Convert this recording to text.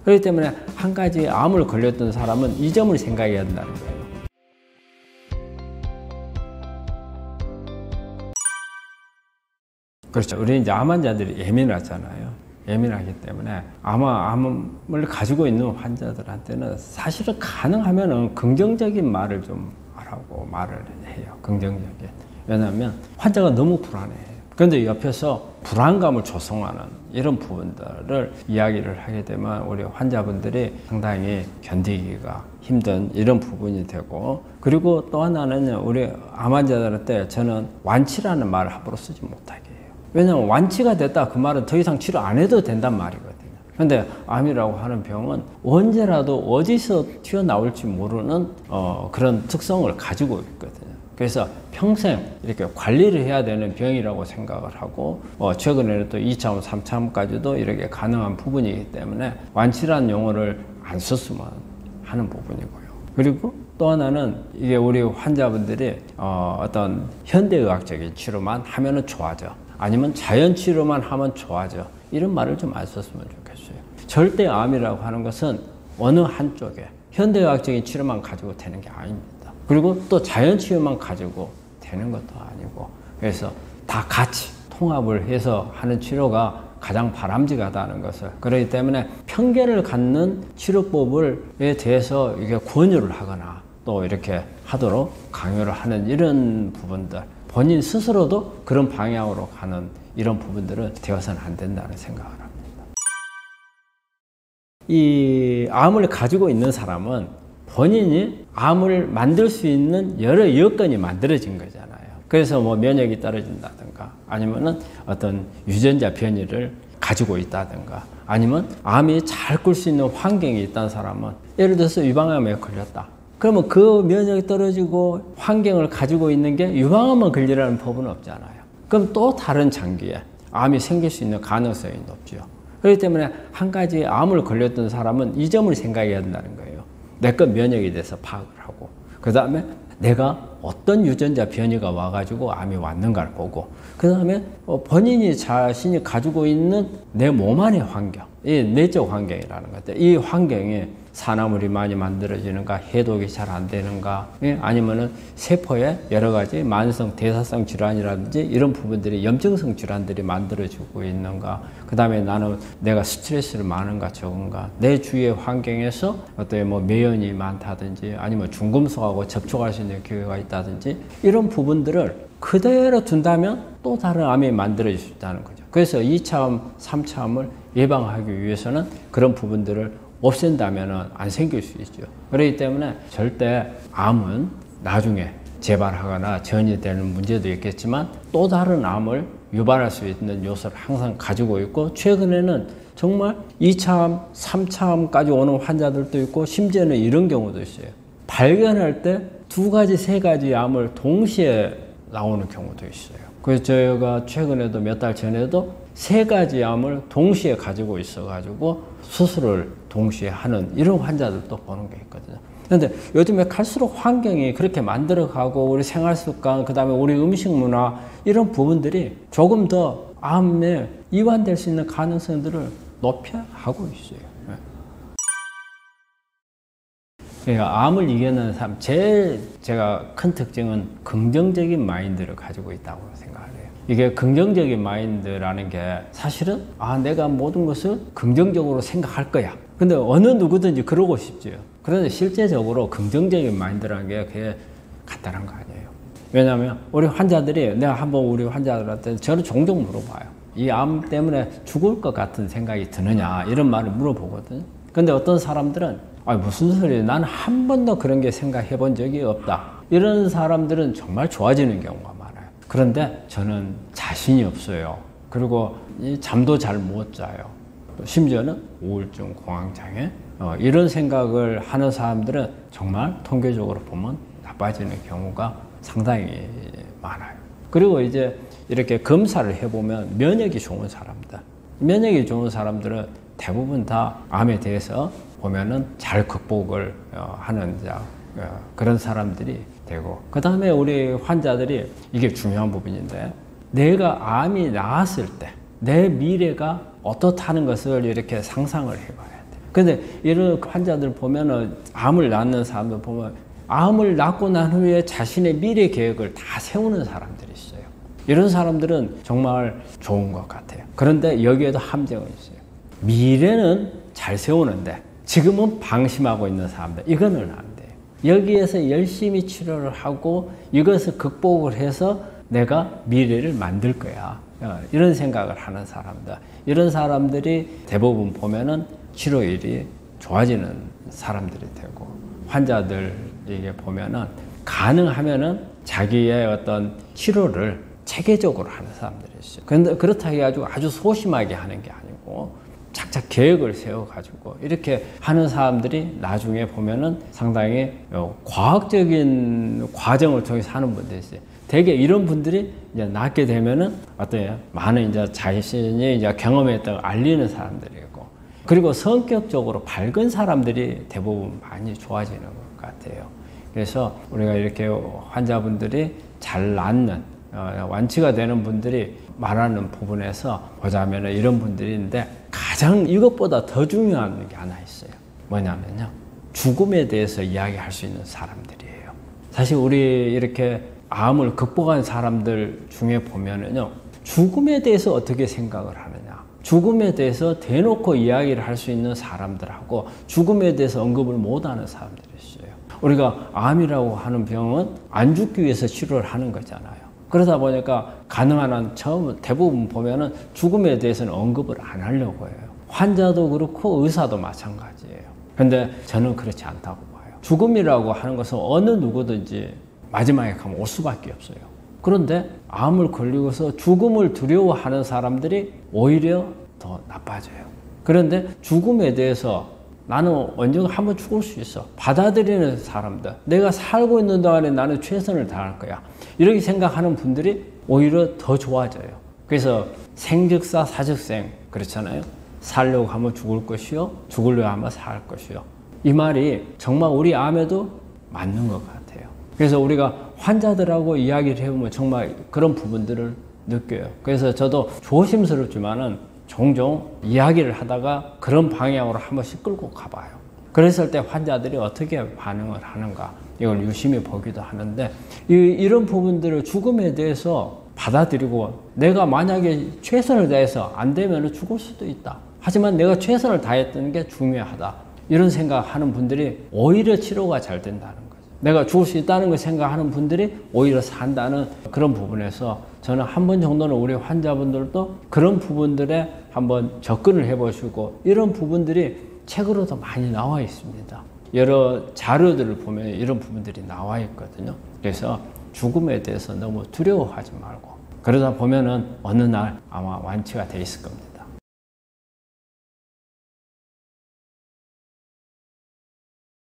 그렇기 때문에 한 가지 암을 걸렸던 사람은 이 점을 생각해야 된다는 거예요. 그렇죠. 우리 이제 암 환자들이 예민하잖아요. 예민하기 때문에 아마 암을 가지고 있는 환자들한테는 사실은 가능하면은 긍정적인 말을 좀 하라고 말을 해요. 긍정적인. 왜냐하면 환자가 너무 불안해요. 그런데 옆에서 불안감을 조성하는 이런 부분들을 이야기를 하게 되면 우리 환자분들이 상당히 견디기가 힘든 이런 부분이 되고, 그리고 또 하나는 우리 암 환자들한테 저는 완치라는 말을 함부로 쓰지 못하게 해요. 왜냐하면 완치가 됐다 그 말은 더 이상 치료 안 해도 된단 말이거든요. 근데 암이라고 하는 병은 언제라도 어디서 튀어나올지 모르는 그런 특성을 가지고 있거든요. 그래서 평생 이렇게 관리를 해야 되는 병이라고 생각을 하고, 최근에는 또 2차암, 3차암까지도 이렇게 가능한 부분이기 때문에 완치라는 용어를 안 썼으면 하는 부분이고요. 그리고 또 하나는 이게 우리 환자분들이 어떤 현대의학적인 치료만 하면은 좋아져, 아니면 자연치료만 하면 좋아져, 이런 말을 좀 안 썼으면 좋겠어요. 절대 암이라고 하는 것은 어느 한쪽에 현대의학적인 치료만 가지고 되는 게 아닙니다. 그리고 또 자연치유만 가지고 되는 것도 아니고, 그래서 다 같이 통합을 해서 하는 치료가 가장 바람직하다는 것을, 그렇기 때문에 편견을 갖는 치료법에 대해서 이게 권유를 하거나 또 이렇게 하도록 강요를 하는 이런 부분들, 본인 스스로도 그런 방향으로 가는 이런 부분들은 되어서는 안 된다는 생각을 합니다. 이 암을 가지고 있는 사람은 본인이 암을 만들 수 있는 여러 여건이 만들어진 거잖아요. 그래서 뭐 면역이 떨어진다든가, 아니면은 어떤 유전자 변이를 가지고 있다든가, 아니면 암이 잘 꿀 수 있는 환경이 있다는 사람은, 예를 들어서 유방암에 걸렸다. 그러면 그 면역이 떨어지고 환경을 가지고 있는 게 유방암만 걸리라는 법은 없잖아요. 그럼 또 다른 장기에 암이 생길 수 있는 가능성이 높죠. 그렇기 때문에 한 가지 암을 걸렸던 사람은 이 점을 생각해야 된다는 거예요. 내 것 면역에 대해서 파악을 하고, 그 다음에 내가 어떤 유전자 변이가 와가지고 암이 왔는가를 보고, 그 다음에 본인이 자신이 가지고 있는 내 몸 안의 환경, 이 내적 환경이라는 것들, 이 환경에 산화물이 많이 만들어지는가, 해독이 잘 안 되는가, 아니면은 세포에 여러 가지 만성 대사성 질환이라든지 이런 부분들이, 염증성 질환들이 만들어지고 있는가, 그 다음에 나는 내가 스트레스를 많은가 적은가, 내 주위의 환경에서 어떤 뭐 매연이 많다든지, 아니면 중금속하고 접촉할 수 있는 기회가 있다든지, 이런 부분들을 그대로 둔다면 또 다른 암이 만들어질 수 있다는 거죠. 그래서 2차암, 3차암을 예방하기 위해서는 그런 부분들을 없앤다면 안 생길 수 있죠. 그렇기 때문에 절대 암은 나중에 재발하거나 전이되는 문제도 있겠지만 또 다른 암을 유발할 수 있는 요소를 항상 가지고 있고, 최근에는 정말 2차암, 3차암까지 오는 환자들도 있고, 심지어는 이런 경우도 있어요. 발견할 때 2가지, 3가지 암을 동시에 나오는 경우도 있어요. 그래서 저희가 최근에도 몇 달 전에도 3가지 암을 동시에 가지고 있어가지고 수술을 동시에 하는 이런 환자들도 보는 게 있거든요. 그런데 요즘에 갈수록 환경이 그렇게 만들어가고, 우리 생활 습관, 그 다음에 우리 음식 문화, 이런 부분들이 조금 더 암에 이완될 수 있는 가능성들을 높여가고 있어요. 그러니까 암을 이겨내는 사람, 제가 큰 특징은 긍정적인 마인드를 가지고 있다고 생각을 해요. 이게 긍정적인 마인드라는 게 사실은 내가 모든 것을 긍정적으로 생각할 거야. 근데 어느 누구든지 그러고 싶죠. 그런데 실제적으로 긍정적인 마인드라는 게 그게 간단한 거 아니에요. 왜냐하면 우리 환자들이, 내가 한번 우리 환자들한테 저는 종종 물어봐요. 이 암 때문에 죽을 것 같은 생각이 드느냐, 이런 말을 물어보거든요. 근데 어떤 사람들은 무슨 소리야, 나는 한 번도 그런 게 생각해 본 적이 없다, 이런 사람들은 정말 좋아지는 경우가 많아요. 그런데 저는 자신이 없어요. 그리고 잠도 잘 못 자요. 심지어는 우울증, 공황장애, 이런 생각을 하는 사람들은 정말 통계적으로 보면 나빠지는 경우가 상당히 많아요. 그리고 이제 이렇게 검사를 해보면 면역이 좋은 사람들, 면역이 좋은 사람들은 대부분 다 암에 대해서 보면은 잘 극복을 하는 그런 사람들이 되고, 그 다음에 우리 환자들이, 이게 중요한 부분인데, 내가 암이 나았을 때 내 미래가 어떻다는 것을 이렇게 상상을 해봐야 돼. 근데 이런 환자들 보면은 암을 낳는 사람들 보면 암을 낳고 난 후에 자신의 미래 계획을 다 세우는 사람들이 있어요. 이런 사람들은 정말 좋은 것 같아요. 그런데 여기에도 함정이 있어요. 미래는 잘 세우는데 지금은 방심하고 있는 사람들, 이거는 안 돼요. 여기에서 열심히 치료를 하고 이것을 극복을 해서 내가 미래를 만들 거야. 이런 생각을 하는 사람들. 이런 사람들이 대부분 보면은 치료율이 좋아지는 사람들이 되고, 환자들에게 보면은 가능하면은 자기의 어떤 치료를 체계적으로 하는 사람들이 있어요. 그런데 그렇다 해가지고 아주 소심하게 하는 게 아니고 착착 계획을 세워가지고 이렇게 하는 사람들이 나중에 보면은 상당히 과학적인 과정을 통해서 하는 분들이 있어요. 대개 이런 분들이 이제 낫게 되면은 어때요? 많은 이제 자신이 이제 경험했다고 알리는 사람들이고, 그리고 성격적으로 밝은 사람들이 대부분 많이 좋아지는 것 같아요. 그래서 우리가 이렇게 환자분들이 잘 낫는, 완치가 되는 분들이 말하는 부분에서 보자면 이런 분들이 있는데, 가장 이것보다 더 중요한 게 하나 있어요. 뭐냐면요, 죽음에 대해서 이야기할 수 있는 사람들이에요. 사실 우리 이렇게 암을 극복한 사람들 중에 보면은요, 죽음에 대해서 어떻게 생각을 하느냐, 죽음에 대해서 대놓고 이야기를 할 수 있는 사람들하고 죽음에 대해서 언급을 못하는 사람들이 있어요. 우리가 암이라고 하는 병은 안 죽기 위해서 치료를 하는 거잖아요. 그러다 보니까 가능한 한 대부분 보면은 죽음에 대해서는 언급을 안 하려고 해요. 환자도 그렇고 의사도 마찬가지예요. 근데 저는 그렇지 않다고 봐요. 죽음이라고 하는 것은 어느 누구든지 마지막에 가면 올 수밖에 없어요. 그런데 암을 걸리고서 죽음을 두려워하는 사람들이 오히려 더 나빠져요. 그런데 죽음에 대해서 나는 언젠가 한번 죽을 수 있어, 받아들이는 사람들, 내가 살고 있는 동안에 나는 최선을 다할 거야, 이렇게 생각하는 분들이 오히려 더 좋아져요. 그래서 생즉사 사즉생 그렇잖아요. 살려고 하면 죽을 것이요, 죽으려고 하면 살 것이요. 이 말이 정말 우리 암에도 맞는 것 같아요. 그래서 우리가 환자들하고 이야기를 해보면 정말 그런 부분들을 느껴요. 그래서 저도 조심스럽지만은 종종 이야기를 하다가 그런 방향으로 한 번씩 끌고 가봐요. 그랬을 때 환자들이 어떻게 반응을 하는가, 이걸 유심히 보기도 하는데, 이런 부분들을 죽음에 대해서 받아들이고, 내가 만약에 최선을 다해서 안 되면 죽을 수도 있다, 하지만 내가 최선을 다했던 게 중요하다, 이런 생각하는 분들이 오히려 치료가 잘 된다는 거죠. 내가 죽을 수 있다는 걸 생각하는 분들이 오히려 산다는 그런 부분에서 저는 한 번 정도는 우리 환자분들도 그런 부분들에 한번 접근을 해보시고, 이런 부분들이 책으로도 많이 나와 있습니다. 여러 자료들을 보면 이런 부분들이 나와 있거든요. 그래서 죽음에 대해서 너무 두려워하지 말고, 그러다 보면은 어느 날 아마 완치가 돼 있을 겁니다.